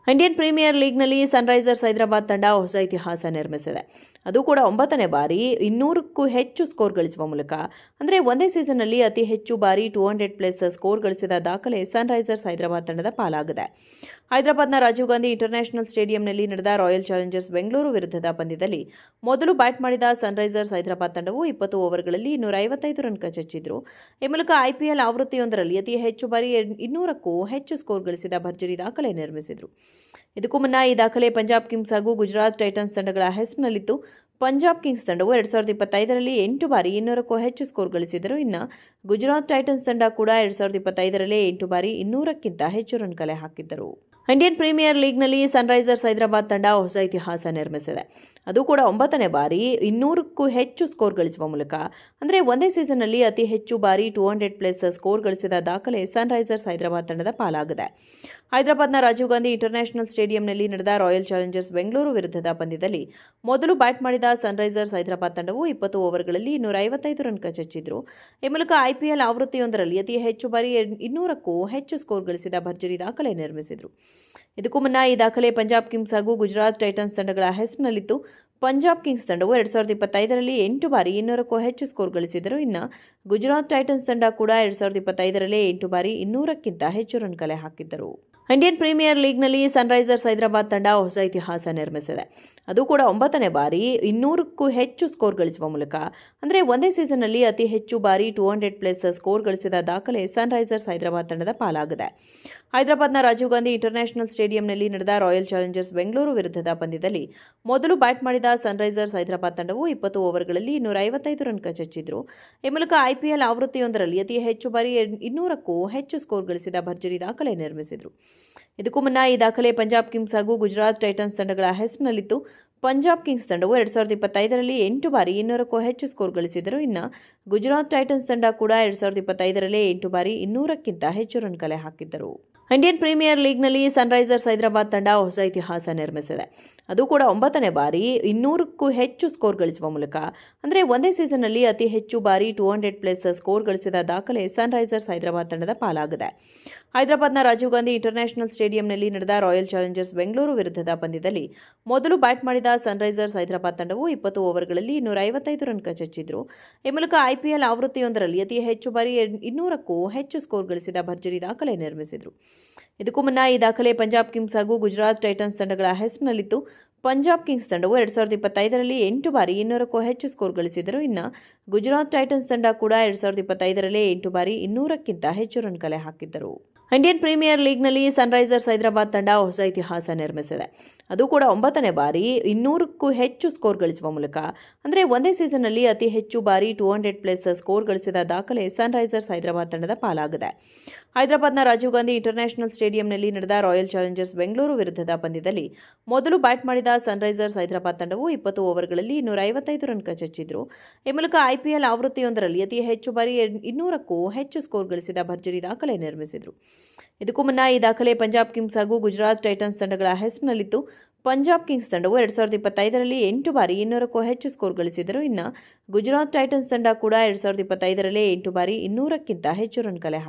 Indian premier ಲೀಗ್ನಲ್ಲಿ Sunrisers Hyderabad ತಂಡ ಹೊಸ ಇತಿಹಾಸ ನಿರ್ಮಿಸಿದೆ. ಅದು ಕೂಡ 9ನೇ ಬಾರಿ 200ಕ್ಕೂ ಹೆಚ್ಚು ಸ್ಕೋರ್ ಗಳಿಸುವ ಮೂಲಕ, ಅಂದರೆ ಒಂದೇ ಸೀಸನ್ನಲ್ಲಿ ಅತಿ ಹೆಚ್ಚು ಬಾರಿ 200+ ಸ್ಕೋರ್ ಗಳಿಸಿದ ದಾಖಲೆ ಸನ್ರೈಸರ್ಸ್ ಹೈದರಾಬಾದ್ ತಂಡದ ಪಾಲಾಗಿದೆ. ಹೈದರಾಬಾದ್ನ ರಾಜೀವ್ ಗಾಂಧಿ ಇಂಟರ್ನ್ಯಾಷನಲ್ ಸ್ಟೇಡಿಯಂನಲ್ಲಿ ನಡೆದ ರಾಯಲ್ ಚಾಲೆಂಜರ್ಸ್ ಬೆಂಗಳೂರು ವಿರುದ್ಧದ ಪಂದ್ಯದಲ್ಲಿ ಮೊದಲು ಬ್ಯಾಟ್ ಮಾಡಿದ ಸನ್ರೈಸರ್ಸ್ ಹೈದರಾಬಾದ್ ತಂಡವು 20 ಓವರ್ಗಳಲ್ಲಿ 255 ರನ್ ಕಚಚ್ಚಿದ್ರು. ಈ ಮೂಲಕ ಐಪಿಎಲ್ ಆವೃತ್ತಿಯೊಂದರಲ್ಲಿ ಅತಿ ಹೆಚ್ಚು ಬಾರಿ 200ಕ್ಕೂ ಹೆಚ್ಚು ಸ್ಕೋರ್ ಗಳಿಸಿದ ಭರ್ಜರಿ ದಾಖಲೆ ನಿರ್ಮಿಸಿದರು. ಇದಕ್ಕೂ ಮುನ್ನ ಈ ದಾಖಲೆ ಪಂಜಾಬ್ ಕಿಂಗ್ಸ್ ಹಾಗೂ ಗುಜರಾತ್ ಟೈಟನ್ಸ್ ತಂಡಗಳ ಹೆಸರಿನಲ್ಲಿತ್ತು. ಪಂಜಾಬ್ ಕಿಂಗ್ಸ್ ತಂಡವು 2025ರಲ್ಲಿ 8 ಬಾರಿ 200ಕ್ಕೂ ಹೆಚ್ಚು ಸ್ಕೋರ್ ಗಳಿಸಿದರು. ಇನ್ನು ಗುಜರಾತ್ ಟೈಟನ್ಸ್ ತಂಡ ಕೂಡ 2025ರಲ್ಲಿ 8 ಬಾರಿ 200ಕ್ಕಿಂತ ಹೆಚ್ಚು ರನ್ ಕಲೆ ಹಾಕಿದ್ದರು. ಇಂಡಿಯನ್ ಪ್ರೀಮಿಯರ್ ಲೀಗ್ನಲ್ಲಿ ಸನ್ರೈಸರ್ಸ್ ಹೈದರಾಬಾದ್ ತಂಡ ಹೊಸ ಇತಿಹಾಸ ನಿರ್ಮಿಸಿದೆ. ಅದು ಕೂಡ 9ನೇ ಬಾರಿ 200ಕ್ಕೂ ಹೆಚ್ಚು ಸ್ಕೋರ್ ಗಳಿಸುವ ಮೂಲಕ, ಅಂದರೆ ಒಂದೇ ಸೀಸನ್ನಲ್ಲಿ ಅತಿ ಹೆಚ್ಚು ಬಾರಿ 200+ ಸ್ಕೋರ್ ಗಳಿಸಿದ ದಾಖಲೆ ಸನ್ರೈಸರ್ಸ್ ಹೈದರಾಬಾದ್ ತಂಡದ ಪಾಲಾಗಿದೆ. ಹೈದರಾಬಾದ್ನ ರಾಜೀವ್ ಗಾಂಧಿ ಇಂಟರ್ನ್ಯಾಷನಲ್ ಸ್ಟೇಡಿಯಂನಲ್ಲಿ ನಡೆದ ರಾಯಲ್ ಚಾಲೆಂಜರ್ಸ್ ಬೆಂಗಳೂರು ವಿರುದ್ಧದ ಪಂದ್ಯದಲ್ಲಿ ಮೊದಲು ಬ್ಯಾಟ್ ಮಾಡಿದ ಸನ್ರೈಸರ್ಸ್ ಹೈದರಾಬಾದ್ ತಂಡವು 20 ಓವರ್ಗಳಲ್ಲಿ 255 ರನ್ ಕಚಚ್ಚಿದ್ರು. ಈ ಮೂಲಕ ಐಪಿಎಲ್ ಆವೃತ್ತಿಯೊಂದರಲ್ಲಿ ಅತಿ ಹೆಚ್ಚು ಬಾರಿ 200ಕ್ಕೂ ಹೆಚ್ಚು ಸ್ಕೋರ್ ಗಳಿಸಿದ ಭರ್ಜರಿ ದಾಖಲೆ ನಿರ್ಮಿಸಿದರು. ಇದಕ್ಕೂ ಮುನ್ನ ಈ ದಾಖಲೆ ಪಂಜಾಬ್ ಕಿಂಗ್ಸ್ ಹಾಗೂ ಗುಜರಾತ್ ಟೈಟನ್ಸ್ ತಂಡಗಳ ಹೆಸರಿನಲ್ಲಿತ್ತು. ಪಂಜಾಬ್ ಕಿಂಗ್ಸ್ ತಂಡವು 2025ರಲ್ಲಿ 8 ಬಾರಿ 200ಕ್ಕೂ ಹೆಚ್ಚು ಸ್ಕೋರ್ ಗಳಿಸಿದರು. ಇನ್ನು ಗುಜರಾತ್ ಟೈಟನ್ಸ್ ತಂಡ ಕೂಡ 2025ರಲ್ಲಿ 8 ಬಾರಿ 200ಕ್ಕಿಂತ ಹೆಚ್ಚು ರನ್ ಕಲೆ ಹಾಕಿದ್ದರು. ಇಂಡಿಯನ್ ಪ್ರೀಮಿಯರ್ ಲೀಗ್ನಲ್ಲಿ ಸನ್ರೈಸರ್ಸ್ ಹೈದರಾಬಾದ್ ತಂಡ ಹೊಸ ಇತಿಹಾಸ ನಿರ್ಮಿಸಿದೆ. ಅದು ಕೂಡ 9ನೇ ಬಾರಿ 200ಕ್ಕೂ ಹೆಚ್ಚು ಸ್ಕೋರ್ ಗಳಿಸುವ ಮೂಲಕ, ಅಂದರೆ ಒಂದೇ ಸೀಸನ್ನಲ್ಲಿ ಅತಿ ಹೆಚ್ಚು ಬಾರಿ 200+ ಸ್ಕೋರ್ ಗಳಿಸಿದ ದಾಖಲೆ ಸನ್ರೈಸರ್ಸ್ ಹೈದರಾಬಾದ್ ತಂಡದ ಪಾಲಾಗಿದೆ. ಹೈದರಾಬಾದ್ನ ರಾಜೀವ್ ಗಾಂಧಿ ಇಂಟರ್ನ್ಯಾಷನಲ್ ಸ್ಟೇಡಿಯಂನಲ್ಲಿ ನಡೆದ ರಾಯಲ್ ಚಾಲೆಂಜರ್ಸ್ ಬೆಂಗಳೂರು ವಿರುದ್ಧದ ಪಂದ್ಯದಲ್ಲಿ ಮೊದಲು ಬ್ಯಾಟ್ ಮಾಡಿದ ಸನ್ರೈಸರ್ಸ್ ಹೈದರಾಬಾದ್ ತಂಡವು 20 ಓವರ್ಗಳಲ್ಲಿ 255 ರನ್ ಕಚಚ್ಚಿದ್ರು. ಈ ಮೂಲಕ ಐಪಿಎಲ್ ಆವೃತ್ತಿಯೊಂದರಲ್ಲಿ ಅತಿ ಹೆಚ್ಚು ಬಾರಿ 200ಕ್ಕೂ ಹೆಚ್ಚು ಸ್ಕೋರ್ ಗಳಿಸಿದ ಭರ್ಜರಿ ದಾಖಲೆ ನಿರ್ಮಿಸಿದರು. ಇದಕ್ಕೂ ಮುನ್ನ ಈ ದಾಖಲೆ ಪಂಜಾಬ್ ಕಿಂಗ್ಸ್ ಹಾಗೂ ಗುಜರಾತ್ ಟೈಟನ್ಸ್ ತಂಡಗಳ ಹೆಸರಿನಲ್ಲಿತ್ತು. ಪಂಜಾಬ್ ಕಿಂಗ್ಸ್ ತಂಡವು 2025ರಲ್ಲಿ 8 ಬಾರಿ 200ಕ್ಕೂ ಹೆಚ್ಚು ಸ್ಕೋರ್ ಗಳಿಸಿದರು. ಇನ್ನು ಗುಜರಾತ್ ಟೈಟನ್ಸ್ ತಂಡ ಕೂಡ 2025ರಲ್ಲಿ 8 ಬಾರಿ 200ಕ್ಕಿಂತ ಹೆಚ್ಚು ರನ್ ಕಲೆ ಹಾಕಿದ್ದರು. ಇಂಡಿಯನ್ ಪ್ರೀಮಿಯರ್ ಲೀಗ್ನಲ್ಲಿ ಸನ್ರೈಸರ್ಸ್ ಹೈದರಾಬಾದ್ ತಂಡ ಹೊಸ ಇತಿಹಾಸ ನಿರ್ಮಿಸಿದೆ. ಅದು ಕೂಡ 9ನೇ ಬಾರಿ 200ಕ್ಕೂ ಹೆಚ್ಚು ಸ್ಕೋರ್ ಗಳಿಸುವ ಮೂಲಕ, ಅಂದರೆ ಒಂದೇ ಸೀಸನ್ನಲ್ಲಿ ಅತಿ ಹೆಚ್ಚು ಬಾರಿ 200+ ಸ್ಕೋರ್ ಗಳಿಸಿದ ದಾಖಲೆ ಸನ್ರೈಸರ್ಸ್ ಹೈದರಾಬಾದ್ ತಂಡದ ಪಾಲಾಗಿದೆ. ಹೈದರಾಬಾದ್ನ ರಾಜೀವ್ ಗಾಂಧಿ ಇಂಟರ್ನ್ಯಾಷನಲ್ ಸ್ಟೇಡಿಯಂನಲ್ಲಿ ನಡೆದ ರಾಯಲ್ ಚಾಲೆಂಜರ್ಸ್ ಬೆಂಗಳೂರು ವಿರುದ್ಧದ ಪಂದ್ಯದಲ್ಲಿ ಮೊದಲು ಬ್ಯಾಟ್ ಮಾಡಿದ ಸನ್ರೈಸರ್ಸ್ ಹೈದರಾಬಾದ್ ತಂಡವು 20 ಓವರ್ಗಳಲ್ಲಿ 255 ರನ್ ಕಚಚ್ಚಿದ್ರು. ಈ ಮೂಲಕ ಐಪಿಎಲ್ ಆವೃತ್ತಿಯೊಂದರಲ್ಲಿ ಅತಿ ಹೆಚ್ಚು ಬಾರಿ 200ಕ್ಕೂ ಹೆಚ್ಚು ಸ್ಕೋರ್ ಗಳಿಸಿದ ಭರ್ಜರಿ ದಾಖಲೆ ನಿರ್ಮಿಸಿದರು. ಇದಕ್ಕೂ ಮುನ್ನ ಈ ದಾಖಲೆ ಪಂಜಾಬ್ ಕಿಂಗ್ಸ್ ಹಾಗೂ ಗುಜರಾತ್ ಟೈಟನ್ಸ್ ತಂಡಗಳ ಹೆಸರಿನಲ್ಲಿತ್ತು. ಪಂಜಾಬ್ ಕಿಂಗ್ಸ್ ತಂಡವು 2025ರಲ್ಲಿ 8 ಬಾರಿ 200ಕ್ಕೂ ಹೆಚ್ಚು ಸ್ಕೋರ್ ಗಳಿಸಿದರು. ಇನ್ನು ಗುಜರಾತ್ ಟೈಟನ್ಸ್ ತಂಡ ಕೂಡ 2025ರಲ್ಲಿ 8 ಬಾರಿ 200ಕ್ಕಿಂತ ಹೆಚ್ಚು ರನ್ ಕಲೆ ಹಾಕಿದ್ದರು. ಇಂಡಿಯನ್ ಪ್ರೀಮಿಯರ್ ಲೀಗ್ನಲ್ಲಿ ಸನ್ರೈಸರ್ಸ್ ಹೈದರಾಬಾದ್ ತಂಡ ಹೊಸ ಇತಿಹಾಸ ನಿರ್ಮಿಸಿದೆ. ಅದು ಕೂಡ 9ನೇ ಬಾರಿ 200ಕ್ಕೂ ಹೆಚ್ಚು ಸ್ಕೋರ್ ಗಳಿಸುವ ಮೂಲಕ, ಅಂದರೆ ಒಂದೇ ಸೀಸನ್ನಲ್ಲಿ ಅತಿ ಹೆಚ್ಚು ಬಾರಿ 200+ ಸ್ಕೋರ್ ಗಳಿಸಿದ ದಾಖಲೆ ಸನ್ರೈಸರ್ಸ್ ಹೈದರಾಬಾದ್ ತಂಡದ ಪಾಲಾಗಿದೆ. ಹೈದರಾಬಾದ್ನ ರಾಜೀವ್ ಗಾಂಧಿ ಇಂಟರ್ನ್ಯಾಷನಲ್ ಸ್ಟೇಡಿಯಂನಲ್ಲಿ ನಡೆದ ರಾಯಲ್ ಚಾಲೆಂಜರ್ಸ್ ಬೆಂಗಳೂರು ವಿರುದ್ಧದ ಪಂದ್ಯದಲ್ಲಿ ಮೊದಲು ಬ್ಯಾಟ್ ಮಾಡಿದ ಸನ್ರೈಸರ್ಸ್ ಹೈದರಾಬಾದ್ ತಂಡವು 20 ಓವರ್ಗಳಲ್ಲಿ 255 ರನ್ ಕಚಚ್ಚಿದ್ರು. ಈ ಮೂಲಕ ಐಪಿಎಲ್ ಆವೃತ್ತಿಯೊಂದರಲ್ಲಿ ಅತಿ ಹೆಚ್ಚು ಬಾರಿ 200ಕ್ಕೂ ಹೆಚ್ಚು ಸ್ಕೋರ್ ಗಳಿಸಿದ ಭರ್ಜರಿ ದಾಖಲೆ ನಿರ್ಮಿಸಿದರು. ಇದಕ್ಕೂ ಮುನ್ನ ಈ ದಾಖಲೆ ಪಂಜಾಬ್ ಕಿಂಗ್ಸ್ ಹಾಗೂ ಗುಜರಾತ್ ಟೈಟನ್ಸ್ ತಂಡಗಳ ಹೆಸರಿನಲ್ಲಿತ್ತು. ಪಂಜಾಬ್ ಕಿಂಗ್ಸ್ ತಂಡವು 2025ರಲ್ಲಿ 8 ಬಾರಿ 200ಕ್ಕೂ ಹೆಚ್ಚು ಸ್ಕೋರ್ ಗಳಿಸಿದರು. ಇನ್ನು ಗುಜರಾತ್ ಟೈಟನ್ಸ್ ತಂಡ ಕೂಡ 2025ರಲ್ಲಿ 8 ಬಾರಿ 200ಕ್ಕಿಂತ ಹೆಚ್ಚು ರನ್ ಕಲೆ ಹಾಕಿದರು.